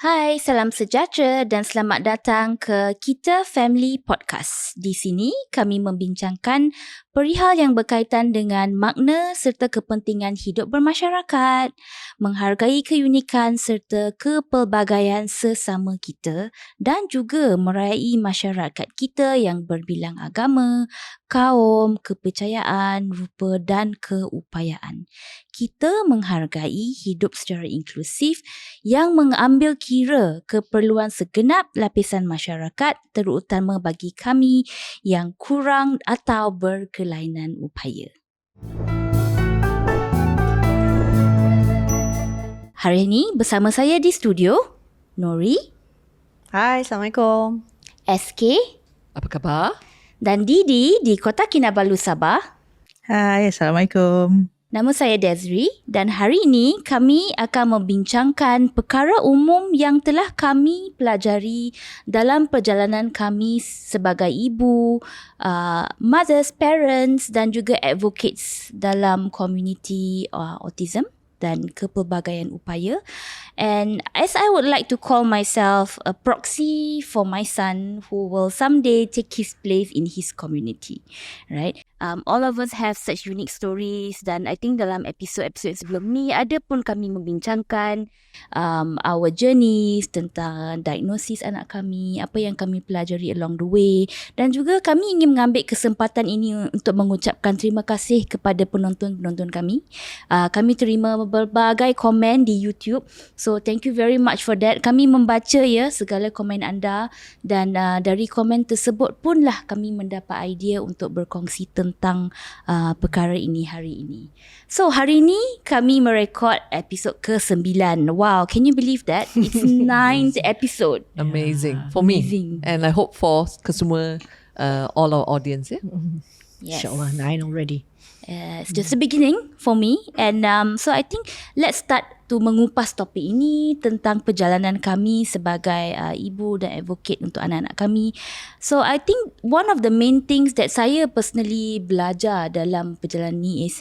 Hai, salam sejahtera dan selamat datang ke Kita Family Podcast. Di sini kami membincangkan perihal yang berkaitan dengan makna serta kepentingan hidup bermasyarakat, menghargai keunikan serta kepelbagaian sesama kita dan juga merayai masyarakat kita yang berbilang agama, kaum, kepercayaan, rupa dan keupayaan. Kita menghargai hidup secara inklusif yang mengambil kira keperluan segenap lapisan masyarakat, terutama bagi kami yang kurang atau berkelainan upaya. Hari ini bersama saya di studio, Nori, Hai, Assalamualaikum. SK Apa khabar? dan Didi di Kota Kinabalu, Sabah. Hai, Assalamualaikum. Nama saya Desiree dan hari ini kami akan membincangkan perkara umum yang telah kami pelajari dalam perjalanan kami sebagai ibu, mothers, parents dan juga advocates dalam community autism dan kepelbagaian upaya. And as I would like to call myself a proxy for my son who will someday take his place in his community, right? All of us have such unique stories dan I think dalam episod-episod sebelum ni ada pun kami membincangkan our journeys tentang diagnosis anak kami, apa yang kami pelajari along the way dan juga kami ingin mengambil kesempatan ini untuk mengucapkan terima kasih kepada penonton-penonton kami. Kami terima berbagai komen di YouTube, so thank you very much for that. Kami membaca ya segala komen anda dan dari komen tersebut punlah kami mendapat idea untuk berkongsi tentang perkara ini hari ini. So hari ini kami merekod episod ke-9. Wow, can you believe that? It's 9th episode. Amazing for me. Amazing. And I hope for consumer, all our audience. Yeah? Yes. InsyaAllah, 9 already. It's just the beginning for me. And so I think let's start to mengupas topik ini tentang perjalanan kami sebagai ibu dan advocate untuk anak-anak kami. So I think one of the main things that saya personally belajar dalam perjalanan ini is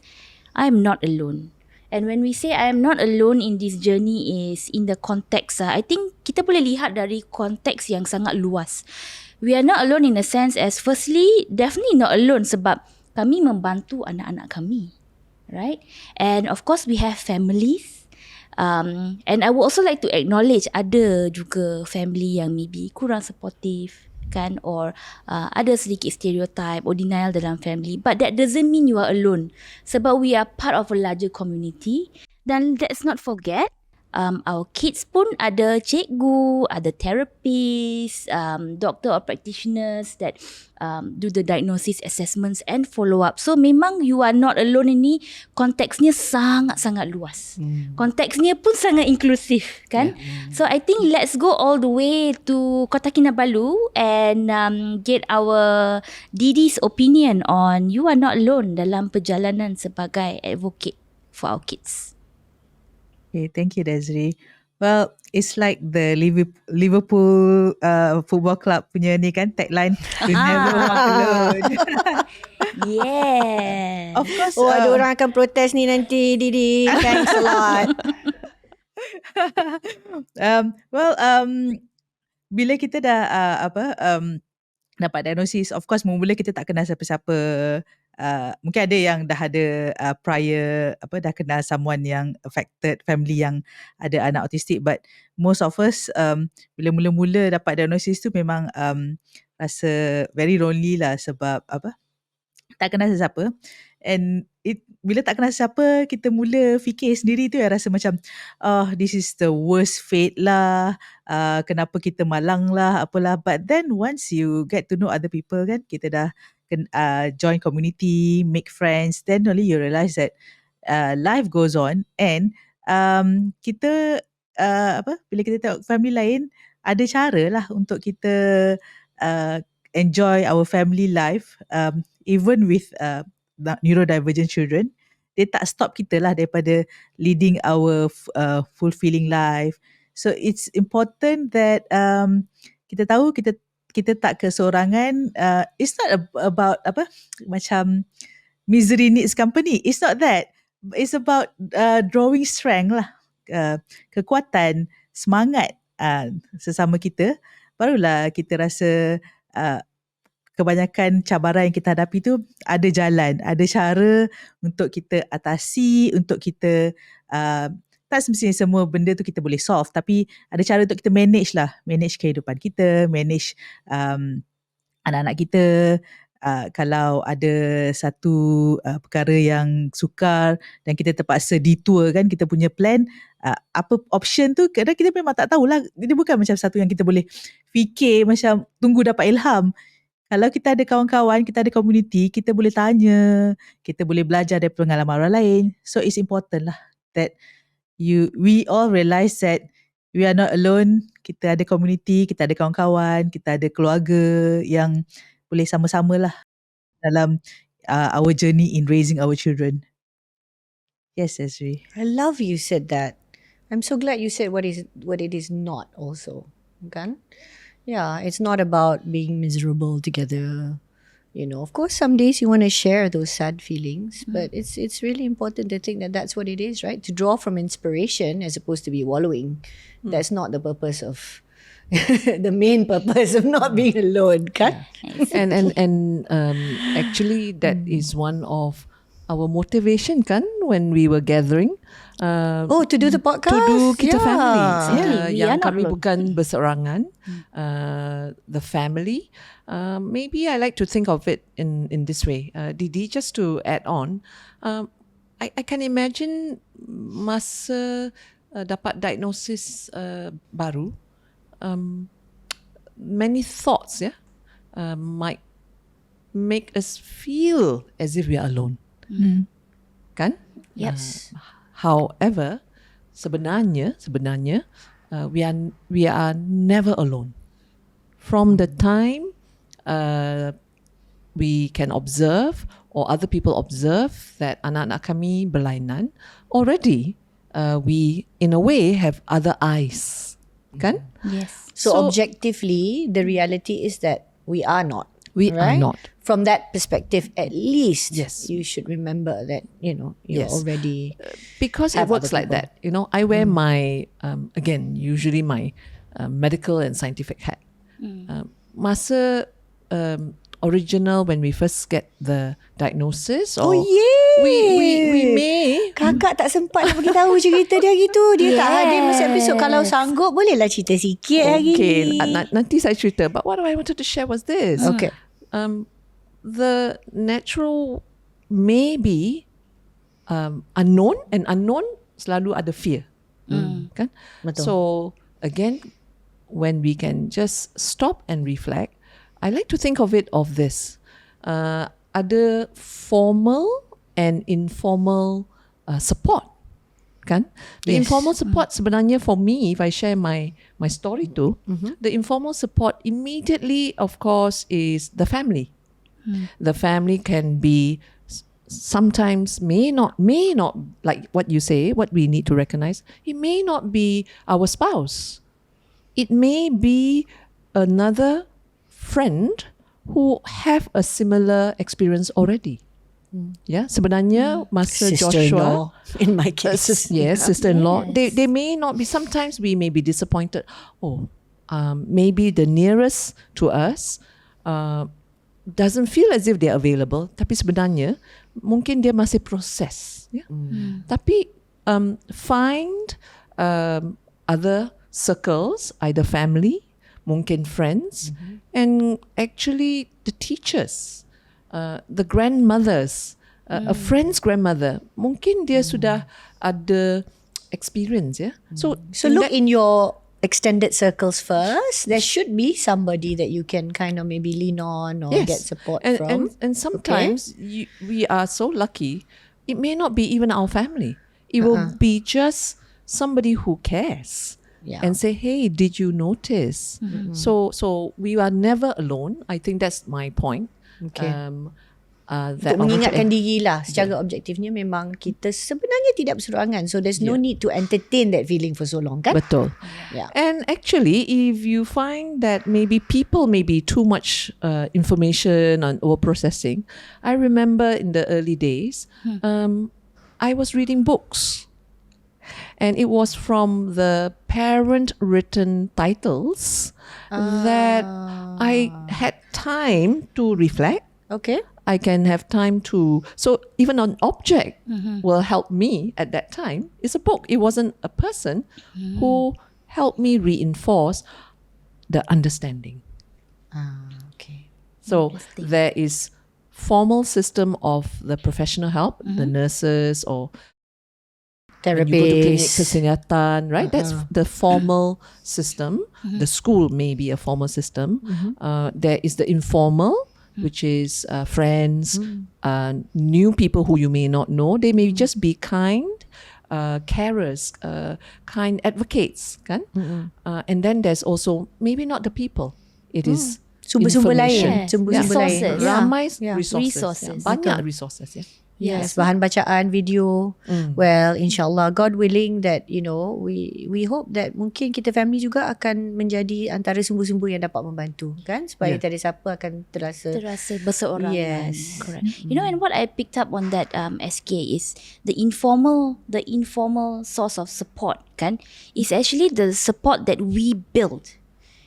I'm not alone. And when we say I am not alone in this journey is in the context. I think kita boleh lihat dari konteks yang sangat luas. We are not alone in a sense as firstly, definitely not alone sebab kami membantu anak-anak kami, right? And of course we have families. And I would also like to acknowledge ada juga family yang maybe kurang supportive kan, or ada sedikit stereotype or denial dalam family, but that doesn't mean you are alone sebab we are part of a larger community. Dan let's not forget our kids pun ada cikgu, ada therapist, doctor or practitioners that do the diagnosis, assessments and follow up. So memang you are not alone ini konteksnya sangat-sangat luas. Konteksnya pun sangat inklusif kan. So I think let's go all the way to Kota Kinabalu and get our Didi's opinion on you are not alone dalam perjalanan sebagai advocate for our kids. Okay, thank you, Desiree. Well, it's like the Liverpool football club punya ni kan tagline, you never walk alone. Yeah. Of course. Ada orang akan protes ni nanti, Didi. Thanks a lot. Bila kita dah dapat diagnosis, of course mula kita tak kenal siapa-siapa. Mungkin ada yang dah ada prior dah kenal someone yang affected, family yang ada anak autistic, but most of us bila mula-mula dapat diagnosis tu memang rasa very lonely lah sebab tak kenal sesiapa. And bila tak kenal siapa, kita mula fikir sendiri tu rasa macam this is the worst fate lah, kenapa kita malang lah, apalah. But then once you get to know other people kan, kita dah join community, make friends, then only you realise that life goes on. And kita bila kita tengok family lain, ada cara lah untuk kita enjoy our family life, even with neurodivergent children. Dia tak stop kita lah daripada leading our fulfilling life. So it's important that kita tahu kita tak keseorangan. It's not about macam misery needs company. It's not that. It's about drawing strength lah, kekuatan, semangat sesama kita, barulah kita rasa kebanyakan cabaran yang kita hadapi tu ada jalan, ada cara untuk kita atasi, untuk kita tak semestinya semua benda tu kita boleh solve, tapi ada cara untuk kita manage kehidupan kita, manage anak-anak kita. Kalau ada satu perkara yang sukar dan kita terpaksa detour kan kita punya plan, apa option tu kadang kita memang tak tahulah. Dia bukan macam satu yang kita boleh fikir macam tunggu dapat ilham. Kalau kita ada kawan-kawan, kita ada community, kita boleh tanya, kita boleh belajar dari pengalaman orang lain. So it's important lah that we all realise that we are not alone. Kita ada community, kita ada kawan-kawan, kita ada keluarga yang boleh sama-sama lah dalam our journey in raising our children. Yes, Desiree. I love you said that. I'm so glad you said what it is not also. Kan? Yeah, it's not about being miserable together. You know, of course, some days you want to share those sad feelings, but it's really important to think that that's what it is, right? To draw from inspiration as opposed to be wallowing. That's not the purpose of the main purpose of not being alone, kan? And actually that is one of our motivation kan when we were gathering. To do the podcast? To do kita family. We are Yang not kami alone. bukan berserangan. The family. Maybe I like to think of it in this way. Didi, just to add on, I can imagine masa dapat diagnosis baru, many thoughts might make us feel as if we are alone. Kan? Yes. However, sebenarnya we are never alone. From the time we can observe or other people observe that anak-anak kami berlainan, already we in a way have other eyes. Kan? Yes. So So- objectively, the reality is that we are not. We are right? not. From that perspective, at least Yes. you should remember that, you're Yes. already... Because it have works other like that. You know, I wear my, again, usually my medical and scientific hat. Masa original, when we first get the diagnosis, Oh, or yeah. we may... Kakak tak sempat nak bagi tahu cerita dia gitu. Dia tak hadir masa episod. Kalau sanggup, bolehlah cerita sikit hari Okay, ni. nanti saya cerita. But what I wanted to share was this. Okay. The natural may be unknown, and unknown selalu ada fear. Kan? Betul. So again, when we can just stop and reflect, I like to think of it of this. Ada formal and informal support. Kan? The Yes. informal support sebenarnya for me, if I share my story too, the informal support immediately, of course, is the family. The family can be sometimes may not like what you say, what we need to recognize. It may not be our spouse. It may be another friend who have a similar experience already. Yeah, sebenarnya masa Joshua, Sister-in-law, in my case. sister-in-law, Yes. they may not be, sometimes we may be disappointed. Maybe the nearest to us doesn't feel as if they're available, tapi sebenarnya mungkin dia masih proses. Yeah? Tapi find other circles, either family, mungkin friends, and actually the teachers, the grandmothers, a friend's grandmother, mungkin dia sudah ada experience. Yeah? So Look in your extended circles first. There should be somebody that you can kind of maybe lean on or get support from. And sometimes we are so lucky, it may not be even our family. It will be just somebody who cares. Yeah. And say, hey, did you notice? So we are never alone. I think that's my point. Okay. That Untuk mengingatkan diri lah, secara objektifnya memang kita sebenarnya tidak berserangan. So there's no need to entertain that feeling for so long, kan? Betul. Yeah. And actually, if you find that maybe people may be too much information and over processing, I remember in the early days, I was reading books. And it was from the parent written titles that I had time to reflect. Okay. I can have time to, so even an object will help me at that time. It's a book. It wasn't a person who helped me reinforce the understanding. Okay. So Interesting. there is formal system of the professional help, the nurses or when you go to clinic Therapist. kesihatan, right? That's the formal system. The school may be a formal system. There is the informal, which is friends, new people who you may not know. They may just be kind, carers, kind advocates, kan? And then there's also maybe not the people. It is Sumber-sumber information. lain. Sumber-sumber lain. Resources. Ramai Yeah. resources. Resources. Banyak resources. Yeah. Yes, bahan bacaan, video. Well, insyaAllah, God willing that, we hope that mungkin kita family juga akan menjadi antara sumber-sumber yang dapat membantu, kan? Supaya tiada siapa akan terasa. berseorangan. Yes. Correct. And what I picked up on that SK is the informal source of support, kan, is actually the support that we build.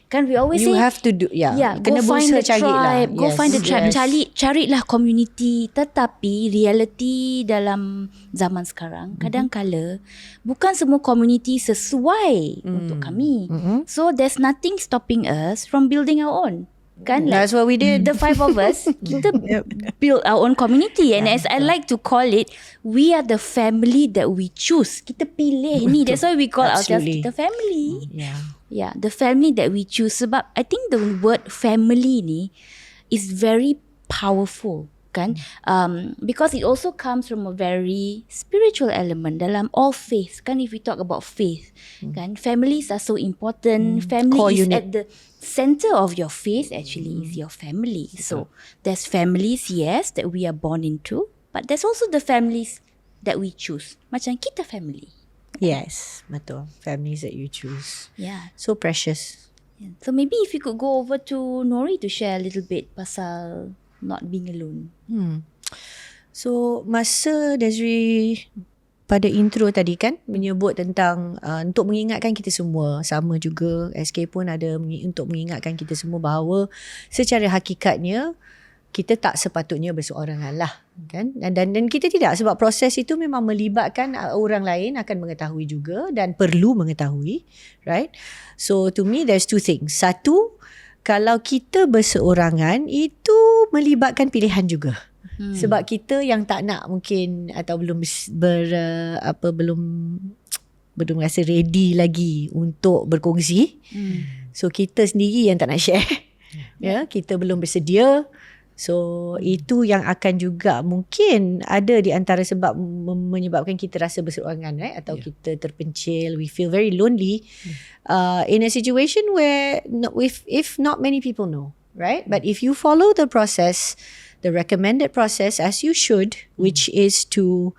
Kan we always You say have to do, go kena find the berusaha carilah. tribe, go find the tribe, carilah community. Tetapi reality dalam zaman sekarang kadang-kala bukan semua community sesuai untuk kami. So there's nothing stopping us from building our own. Kan, That's what we did. The 5 of us, kita build our own community. And as I like to call it, we are the family that we choose. Kita pilih ni. That's why we call ourselves Absolutely. kita family. Yeah. The family that we choose. Sebab I think the word family ni is very powerful, kan? Because it also comes from a very spiritual element dalam all faith. Kan, if we talk about faith, kan, families are so important. Family Core is unit. at the center of your faith. Actually, is your family. So there's families, yes, that we are born into, but there's also the families that we choose. Macam kita family. Yes, betul. Families that you choose. Yeah. So precious. So maybe if you could go over to Nori to share a little bit pasal not being alone. So masa Desiree pada intro tadi kan menyebut tentang untuk mengingatkan kita semua, sama juga SK pun ada untuk mengingatkan kita semua bahawa secara hakikatnya kita tak sepatutnya berseorangan lah, kan? Dan kita tidak, sebab proses itu memang melibatkan orang lain akan mengetahui juga dan perlu mengetahui, right? So to me there's two things. Satu, kalau kita berseorangan itu melibatkan pilihan juga. Sebab kita yang tak nak mungkin atau belum belum rasa ready lagi untuk berkongsi. So kita sendiri yang tak nak share. Kita belum bersedia. So itu yang akan juga mungkin ada di antara sebab menyebabkan kita rasa berseorangan, right? Atau kita terpencil, we feel very lonely in a situation where if not many people know, right? But if you follow the process, the recommended process as you should, which is to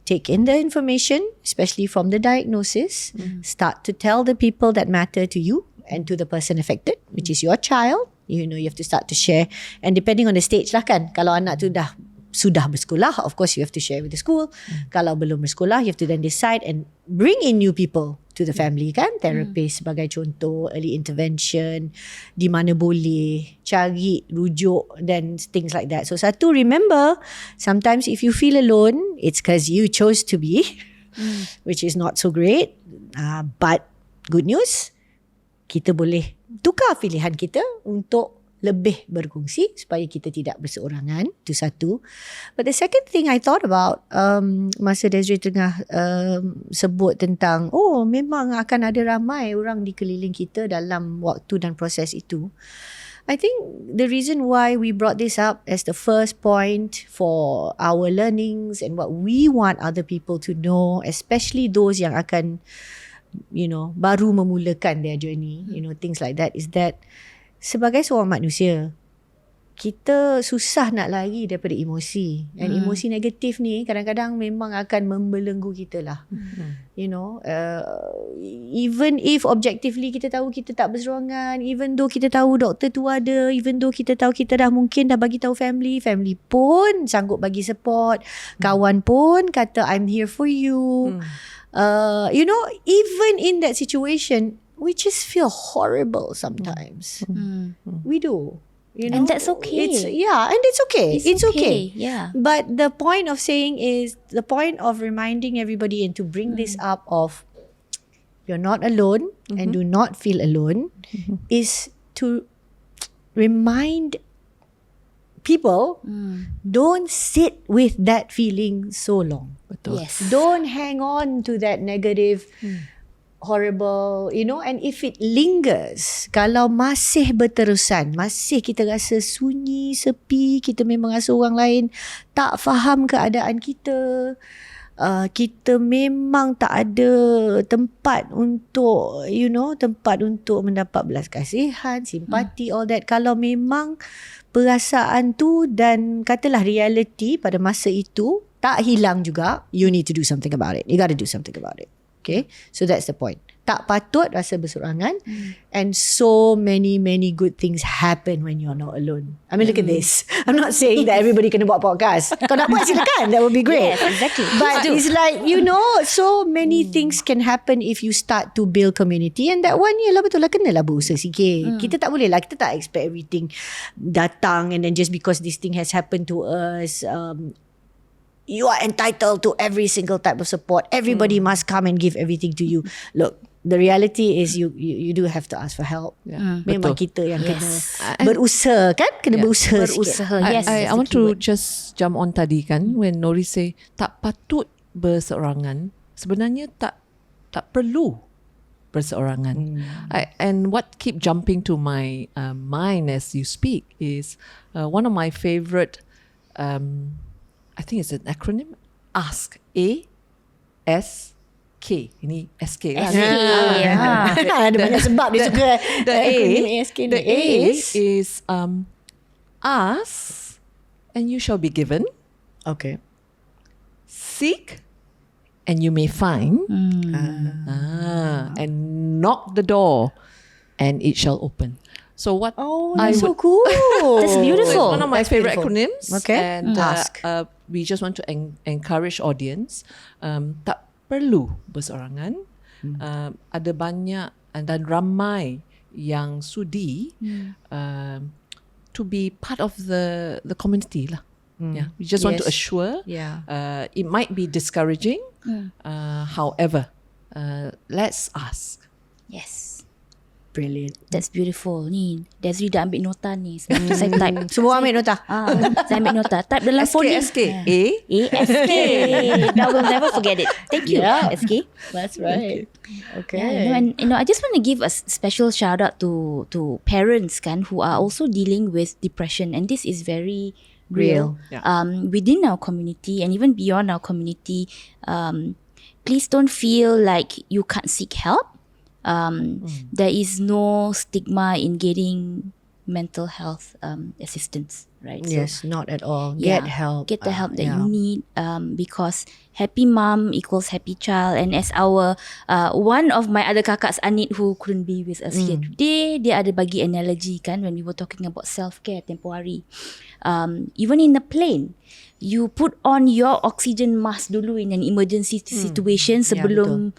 take in the information, especially from the diagnosis, start to tell the people that matter to you and to the person affected, which is your child. You have to start to share, and depending on the stage lah kan. Kalau anak tu sudah bersekolah, of course you have to share with the school. Kalau belum bersekolah, you have to then decide and bring in new people to the family, kan? Therapist sebagai contoh, early intervention, di mana boleh, cari rujuk dan things like that. So satu, remember, sometimes if you feel alone, it's because you chose to be, which is not so great. But good news, kita boleh tukar pilihan kita untuk lebih berkongsi supaya kita tidak berseorangan. Itu satu. But the second thing I thought about masa Desiree tengah sebut tentang memang akan ada ramai orang di keliling kita dalam waktu dan proses itu. I think the reason why we brought this up as the first point for our learnings and what we want other people to know, especially those yang akan baru memulakan their journey, things like that, is that sebagai seorang manusia, kita susah nak lari daripada emosi. Dan emosi negatif ni kadang-kadang memang akan membelenggu kita lah. Even if objectively kita tahu kita tak berseorangan, even though kita tahu doktor tu ada, even though kita tahu kita dah mungkin dah bagi tahu family pun sanggup bagi support, kawan pun kata I'm here for you. Even in that situation, we just feel horrible sometimes. We do. And that's okay. And it's okay. It's okay. Yeah. But the point of saying is, the point of reminding everybody and to bring this up of you're not alone and do not feel alone is to remind people, don't sit with that feeling so long. Betul. Yes. Don't hang on to that negative, horrible, and if it lingers, kalau masih berterusan, masih kita rasa sunyi, sepi, kita memang rasa orang lain tak faham keadaan kita, kita memang tak ada tempat untuk mendapat belas kasihan, simpati, all that. Kalau memang perasaan tu dan katalah reality pada masa itu tak hilang juga, you need to do something about it. You got to do something about it. Okay, so that's the point. Tak patut rasa berserangan, and so many good things happen when you're not alone. I mean, look at this. I'm not saying that everybody kena buat podcast. Kalau nak buat silakan, that would be great. Yes, exactly. But it's like, so many things can happen if you start to build community, and that one year lah betul lah kenalah berusaha sikit. Kita tak boleh lah, kita tak expect everything datang and then just because this thing has happened to us, you are entitled to every single type of support. Everybody must come and give everything to you. Look, the reality is you do have to ask for help. Memang Betul. kita yang kena berusaha kan? Kena berusaha sikit. Berusaha. Yes. I want to just jump on tadi kan, when Nori say tak patut berseorangan, sebenarnya tak perlu berseorangan. And what keep jumping to my mind as you speak is one of my favorite, I think it's an acronym, ASK. A-S-K. Ini SK lah. Ada banyak sebab dia suka The A is is ask and you shall be given. okay. Seek and you may find. And knock the door and it shall open. So what That's so cool. That's beautiful. It's one of my That's favorite beautiful. acronyms. Okay. And Ask. we just want to encourage audience. Tak perlu berseorangan. Ada banyak dan ramai yang sudi to be part of the community lah. Yeah, we just want to Yes. assure. Yeah. It might be discouraging. However, let's ask. Yes. Brilliant. That's beautiful. Ni Desiree dah ambil nota ni. Sebab tu saya type. Semua ambil nota. Saya ambil nota. Type dalam phone ni. SK A. SK. Now we'll never forget it. Thank you, SK. That's right. Okay. Yeah, and I just want to give a special shout out to parents kan who are also dealing with depression, and this is very real. Yeah. Within our community and even beyond our community, please don't feel like you can't seek help. There is no stigma in getting mental health assistance, right? Yes, not at all. Yeah, Get help. Get the help that you need, because happy mom equals happy child. And as our one of my other kakaks, Anit, who couldn't be with us here today, dia ada bagi analogy kan when we were talking about self-care temporary. Even in the plane, you put on your oxygen mask dulu in an emergency situation sebelum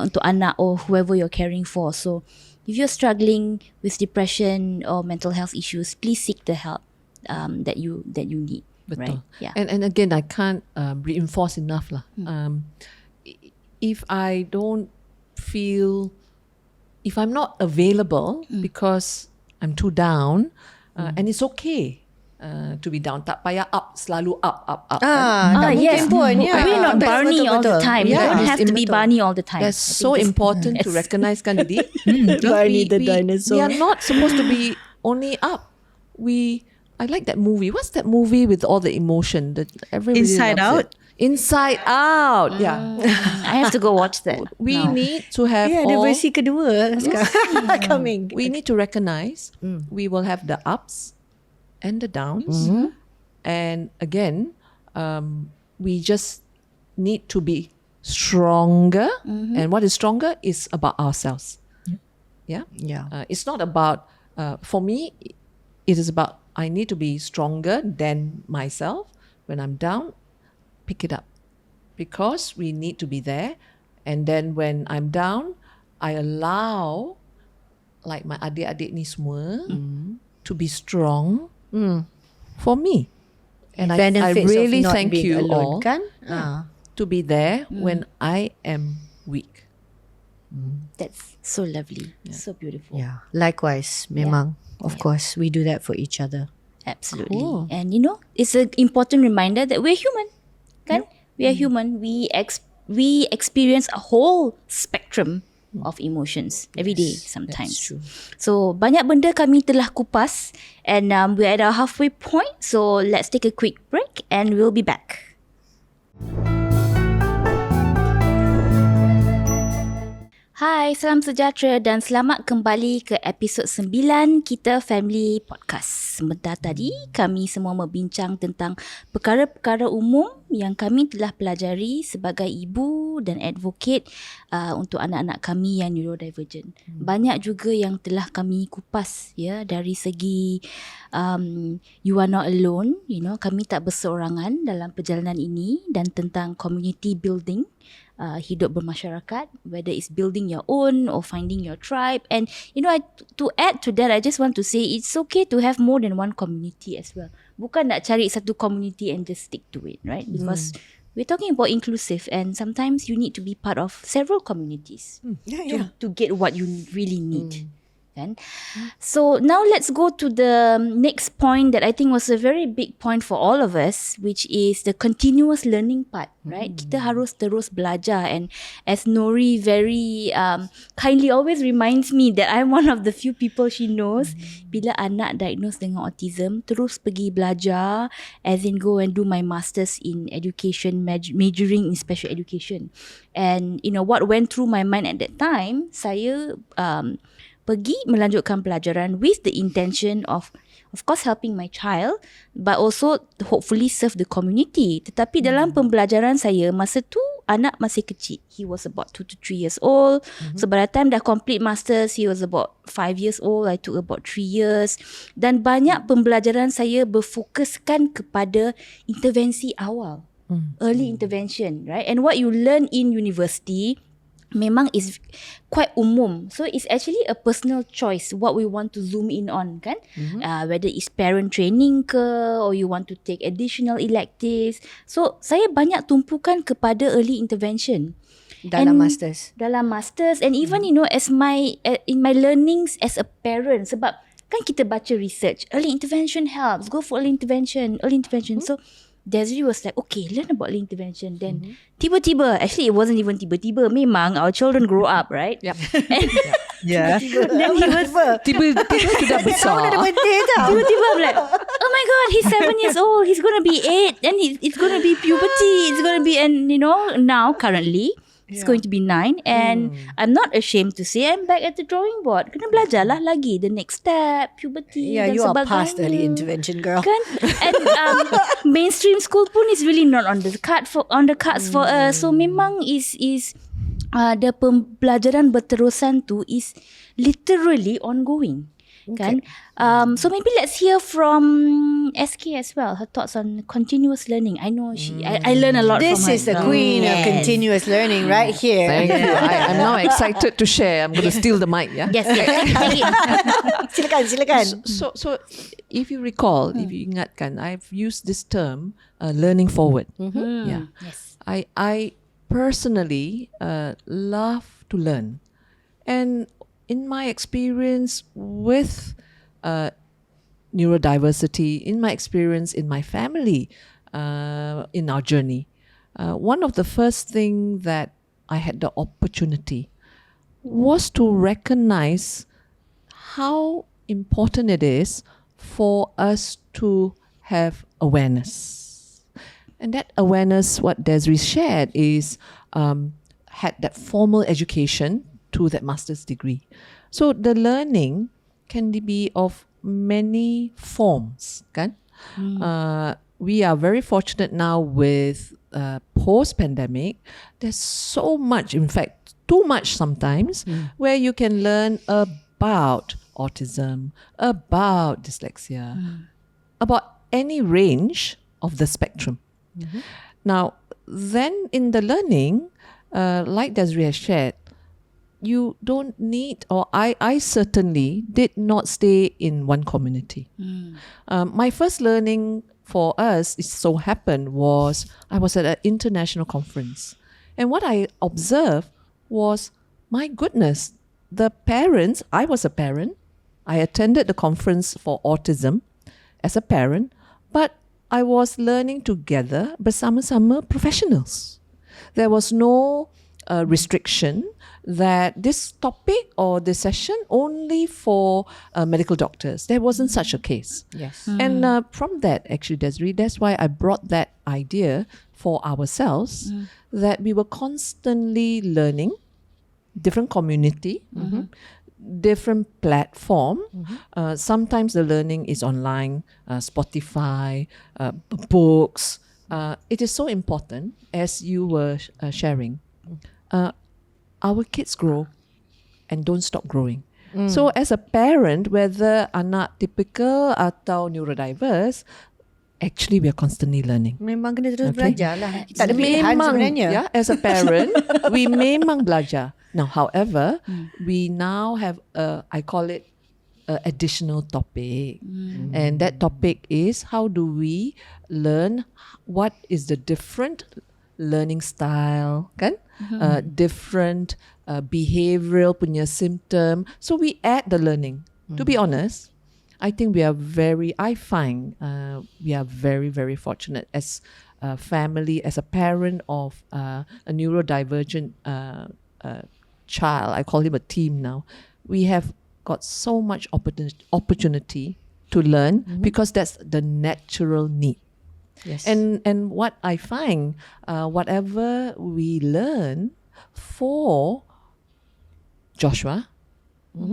untuk anak or whoever you're caring for. So if you're struggling with depression or mental health issues, please seek the help that you need. Betul. Right? Yeah. And again, I can't reinforce enough lah. If I don't feel, if I'm not available because I'm too down, and it's okay to be down. Tak payah up, selalu up. Tak yes. mungkin pun. Yeah. We're not Barney all the time. We Yeah. don't have to be Barney all the time. That's so important to recognize kan, Didi. Barney the dinosaur. We are not supposed to be only up. I like that movie. What's that movie with all the emotion that everybody Inside loves Out? it? Inside Out. Yeah. I have to go watch that. We need to have Ada all, versi kedua sekarang coming. we need to recognize we will have the ups and the downs. And again, we just need to be stronger. And what is stronger is about ourselves. Yeah. Yeah. It's not about, for me, it is about I need to be stronger than myself. When I'm down, pick it up. Because we need to be there. And then when I'm down, I allow like my adik-adik ni semua to be strong for me. And I Benefits really of not thank being you alone, all kan? to be there when I am weak. That's so lovely. So beautiful. Yeah. Likewise, memang. Of course, we do that for each other. Absolutely. Cool. And it's an important reminder that we're human. Kan? We are human. We experience a whole spectrum of emotions every day sometimes. That's true. So banyak benda kami telah kupas, and we're at our halfway point. So let's take a quick break and we'll be back. Hai, salam sejahtera dan selamat kembali ke episod 9 kita Family Podcast. Sebentar tadi, kami semua membincang tentang perkara-perkara umum yang kami telah pelajari sebagai ibu dan advocate untuk anak-anak kami yang neurodivergent. Banyak juga yang telah kami kupas dari segi you are not alone, kami tak berseorangan dalam perjalanan ini, dan tentang community building. Hidup bermasyarakat, whether it's building your own or finding your tribe. And to add to that, I just want to say it's okay to have more than one community as well. Bukan nak cari satu community and just stick to it, right? Because we're talking about inclusive, and sometimes you need to be part of several communities to get what you really need. Kan? So now let's go to the next point that I think was a very big point for all of us, which is the continuous learning part, right? Kita harus terus belajar, and as Nori very kindly always reminds me that I'm one of the few people she knows, bila anak diagnosed dengan autism, terus pergi belajar, as in go and do my masters in education, majoring in special education. And what went through my mind at that time, saya pergi melanjutkan pelajaran with the intention of course helping my child, but also hopefully serve the community. Tetapi dalam pembelajaran saya, masa tu anak masih kecil. He was about 2 to 3 years old. So by the time dah complete masters, he was about 5 years old. I took about 3 years. Dan banyak pembelajaran saya berfokuskan kepada intervensi awal. Early intervention, right? And what you learn in university memang is quite umum. So it's actually a personal choice what we want to zoom in on, kan? Whether it's parent training ke, or you want to take additional electives. So saya banyak tumpukan kepada early intervention Dalam masters. And even as in my learnings as a parent, sebab kan kita baca research, early intervention helps, go for early intervention. So Desiree was like, okay, learn about early intervention. Then tiba-tiba, actually it wasn't even tiba-tiba, memang our children grow up, right? Yep. And Yeah. then he was Tiba-tiba sudah besar. tiba-tiba I'm like, oh my god, he's 7 years old, he's gonna be 8, then it's gonna be puberty, it's gonna be, and now currently it's going to be 9, and I'm not ashamed to say I'm back at the drawing board. Kena belajar lah lagi the next step, puberty Yeah, dan you are sebagainya. past early intervention, girl. Kan? And mainstream school pun is really not on the cards for us. So memang is the pembelajaran berterusan tu is literally ongoing. Kan? So maybe let's hear from SK as well, her thoughts on continuous learning. I know I learn a lot This from her. is the queen of continuous learning right here. Thank you. I'm now excited to share. I'm going to steal the mic, yeah? Yes. Take it. Silakan. So if you recall, if you ingatkan, I've used this term, learning forward. Yeah. Yes. I personally love to learn. And in my experience with neurodiversity, in my experience in my family, in our journey, one of the first things that I had the opportunity was to recognize how important it is for us to have awareness. And that awareness, what Desiree shared, is had that formal education to that master's degree. So the learning can be of many forms, kan? We are very fortunate now with post-pandemic. There's so much, in fact, too much sometimes, where you can learn about autism, about dyslexia, about any range of the spectrum. Now, then in the learning, like Desiree has shared, you don't need, or I certainly did not stay in one community. My first learning for us, it so happened, was I was at an international conference. And what I observed was, my goodness, the parents, I was a parent, I attended the conference for autism as a parent, but I was learning together bersama-sama professionals. There was no restriction that this topic or this session only for medical doctors. There wasn't such a case. Yes. And from that, actually, Desiree, that's why I brought that idea for ourselves, that we were constantly learning, different community, different platform. Sometimes the learning is online, Spotify, books. It is so important, as you were sharing. Our kids grow and don't stop growing. So as a parent, whether anak typical atau neurodiverse, actually we are constantly learning. Memang kena terus Okay. belajar lah. Tak ada pilihan sebenarnya. Yeah, as a parent, we memang belajar. Now, however, we now have I call it a additional topic. And that topic is, how do we learn what is the different learning style, kan? Different behavioral punya symptom. So we add the learning. To be honest, I think we are very, I find we are very, very fortunate as a family, as a parent of a neurodivergent child. I call him a team now. We have got so much opportunity to learn because that's the natural need. Yes. And what I find, whatever we learn for Joshua,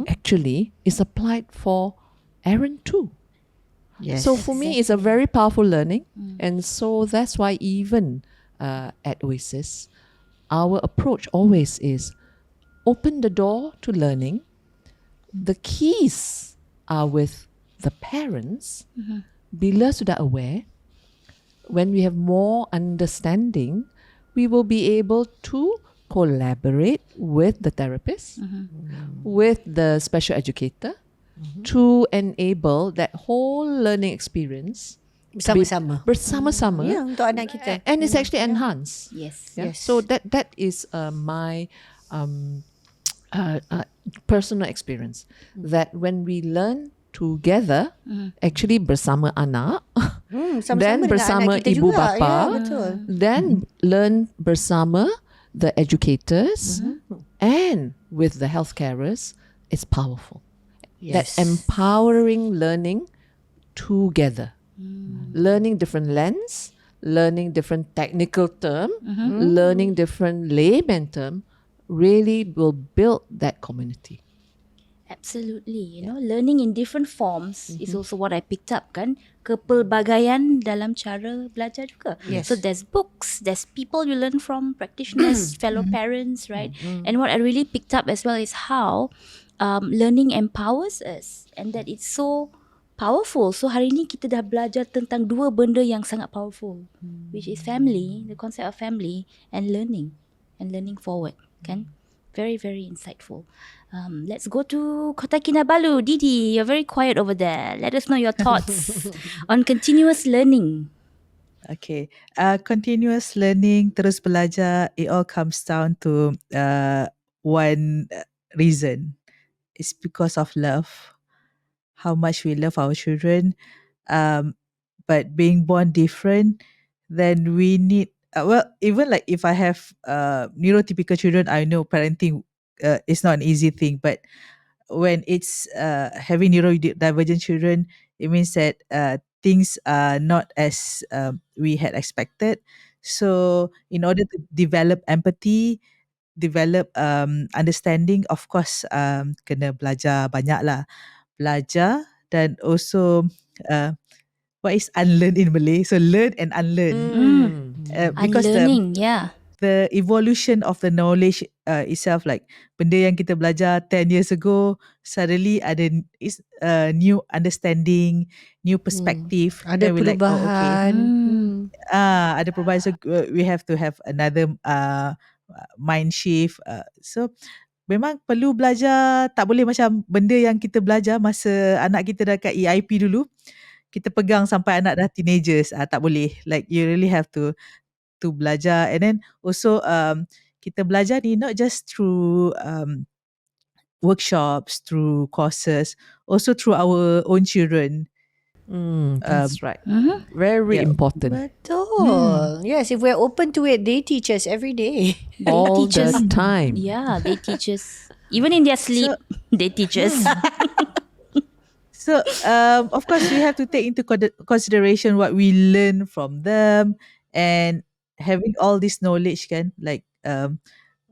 actually is applied for Aaron too. Yes. So for me, it's a very powerful learning. And so that's why even at Oasis, our approach always is open the door to learning. The keys are with the parents. Bila sudah aware, when we have more understanding, we will be able to collaborate with the therapist, with the special educator, to enable that whole learning experience Bersama-sama. bersama-sama. Ya, untuk anak kita. And it's actually enhanced. Yes. Yeah? Yes. So that is my personal experience, that when we learn together, actually bersama anak, Sama-sama then dengan bersama anak kita ibu juga. bapa, Ya, betul. then learn bersama the educators and with the health carers, it's powerful. That Yes. empowering learning together. Learning different lens, learning different technical term, learning different layman term, really will build that community. Absolutely. Learning in different forms is also what I picked up, kan? Kepelbagaian dalam cara belajar juga. Yes. So there's books, there's people you learn from, practitioners, fellow parents, right? And what I really picked up as well is how learning empowers us, and that it's so powerful. So hari ni kita dah belajar tentang dua benda yang sangat powerful, which is family, the concept of family, and learning forward, kan? Very, very insightful. Let's go to Kota Kinabalu. Didi, you're very quiet over there. Let us know your thoughts on continuous learning. Okay. Continuous learning, terus belajar, it all comes down to one reason. It's because of love. How much we love our children. But being born different, then we need, even like if I have neurotypical children, I know parenting is not an easy thing. But when it's having neurodivergent children, it means that things are not as we had expected. So in order to develop empathy, develop understanding, of course, kena belajar banyak lah. Belajar, dan also what is unlearn in Malay? So learn and unlearn. Because Unlearning, yeah. the evolution of the knowledge itself, like benda yang kita belajar 10 years ago, suddenly ada new understanding, new perspective. Ada Then we're like, oh, okay. perubahan. Ada perubahan. So we have to have another mind shift. So memang perlu belajar, tak boleh macam benda yang kita belajar masa anak kita dekat EIP dulu, kita pegang sampai anak dah teenagers. Tak boleh. Like you really have to belajar, and then also kita belajar ni not just through workshops, through courses, also through our own children. That's right. Mhm. Very Yeah. important. Betul. Yes, if we're open to it, they teach us every day. They All teach the us. time. Yeah, they teach us. Even in their sleep, they teach us. So of course we have to take into consideration what we learn from them, and having all this knowledge can like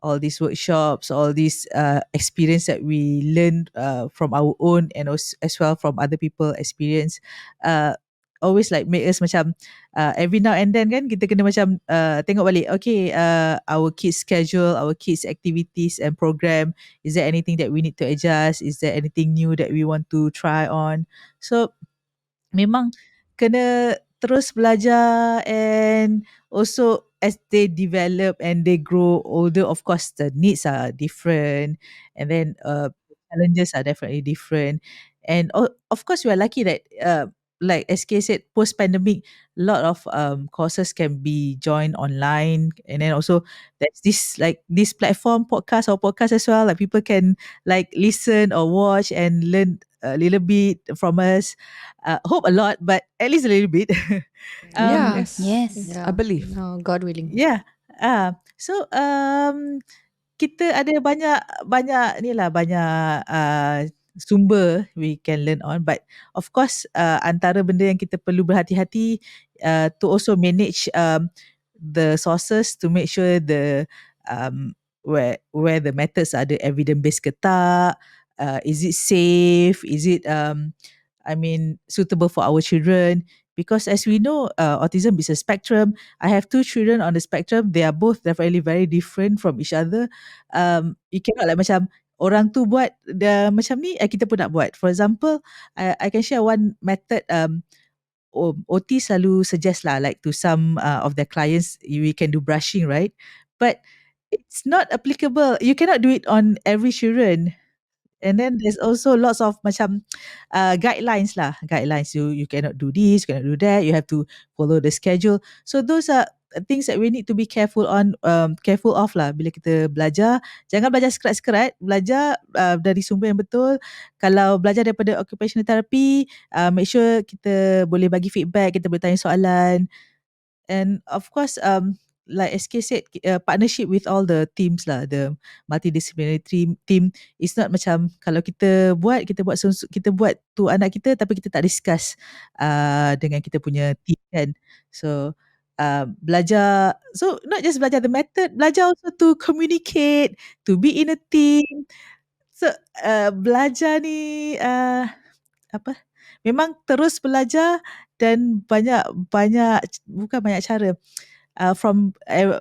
all these workshops, all these experience that we learn from our own, and also as well from other people experience, always like make us macam every now and then kan kita kena macam tengok balik, okay, our kids schedule, our kids activities and program, is there anything that we need to adjust, is there anything new that we want to try on. So memang kena terus belajar, and also as they develop and they grow older, of course the needs are different, and then challenges are definitely different. And of course we are lucky that like SK said, post pandemic, a lot of courses can be joined online, and then also there's this platform podcast as well, like people can like listen or watch and learn a little bit from us. Hope a lot, but at least a little bit. Yes. Yes. I believe. No, God willing. Yeah. So kita ada banyak ni lah, banyak sumber we can learn on, but of course antara benda yang kita perlu berhati-hati to also manage the sources, to make sure the where the methods are the evidence based ke tak, is it safe, is it suitable for our children. Because as we know, autism is a spectrum. I have two children on the spectrum. They are both definitely very different from each other. You cannot like macam orang tu buat macam ni, kita pun nak buat. For example, I can share one method. OT selalu suggest lah, like to some of their clients, we can do brushing, right? But it's not applicable. You cannot do it on every children. And then there's also lots of macam guidelines lah. Guidelines, you cannot do this, you cannot do that. You have to follow the schedule. So those are things that we need to be careful of lah bila kita belajar. Jangan belajar sekerat-sekerat. Belajar dari sumber yang betul. Kalau belajar daripada occupational therapy, make sure kita boleh bagi feedback, kita boleh tanya soalan. And of course, like SK said, partnership with all the teams lah, the multidisciplinary team is not macam kalau kita buat tu anak kita tapi kita tak discuss dengan kita punya team kan. So belajar, so not just belajar the method, belajar also to communicate, to be in a team. So belajar ni memang terus belajar, dan bukan banyak cara, from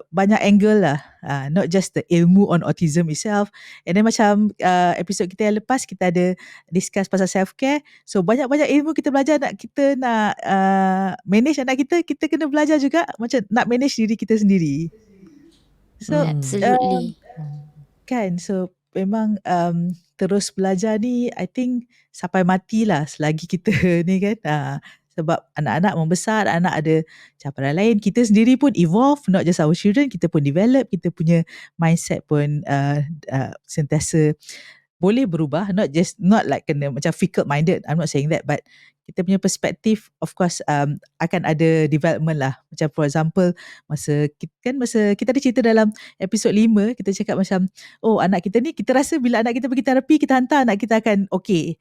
banyak angle lah, not just the ilmu on autism itself. And then macam episod kita yang lepas, kita ada discuss pasal self care. So banyak-banyak ilmu kita belajar. Kita nak manage anak kita kena belajar juga macam nak manage diri kita sendiri. So Absolutely. kan, so memang terus belajar ni, I think sampai matilah selagi kita ni kan. Sebab anak-anak membesar, anak ada cabaran lain. Kita sendiri pun evolve, not just our children, kita pun develop, kita punya mindset pun sentiasa boleh berubah, not like kena macam fickle minded. I'm not saying that, but kita punya perspektif of course akan ada development lah. Macam for example, masa kita ada cerita dalam episod 5, kita cakap macam, oh anak kita ni, kita rasa bila anak kita pergi terapi, kita hantar anak kita akan okay,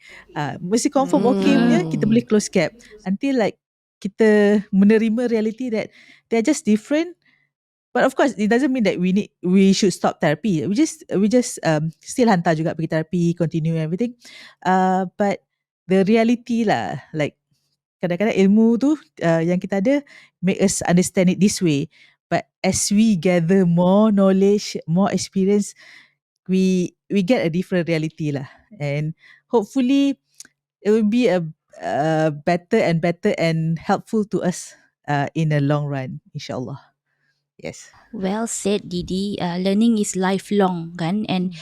mesti confirm okay punya, kita boleh close gap. Until like kita menerima reality that they are just different. But of course, it doesn't mean that we should stop therapy. We just still hantar juga pergi therapy, continue everything. But the reality lah, like kadang-kadang ilmu tu yang kita ada make us understand it this way. But as we gather more knowledge, more experience, we get a different reality lah. And hopefully it will be a better and helpful to us in the long run, insyaAllah. Yes. Well said, Didi. Learning is lifelong, kan? And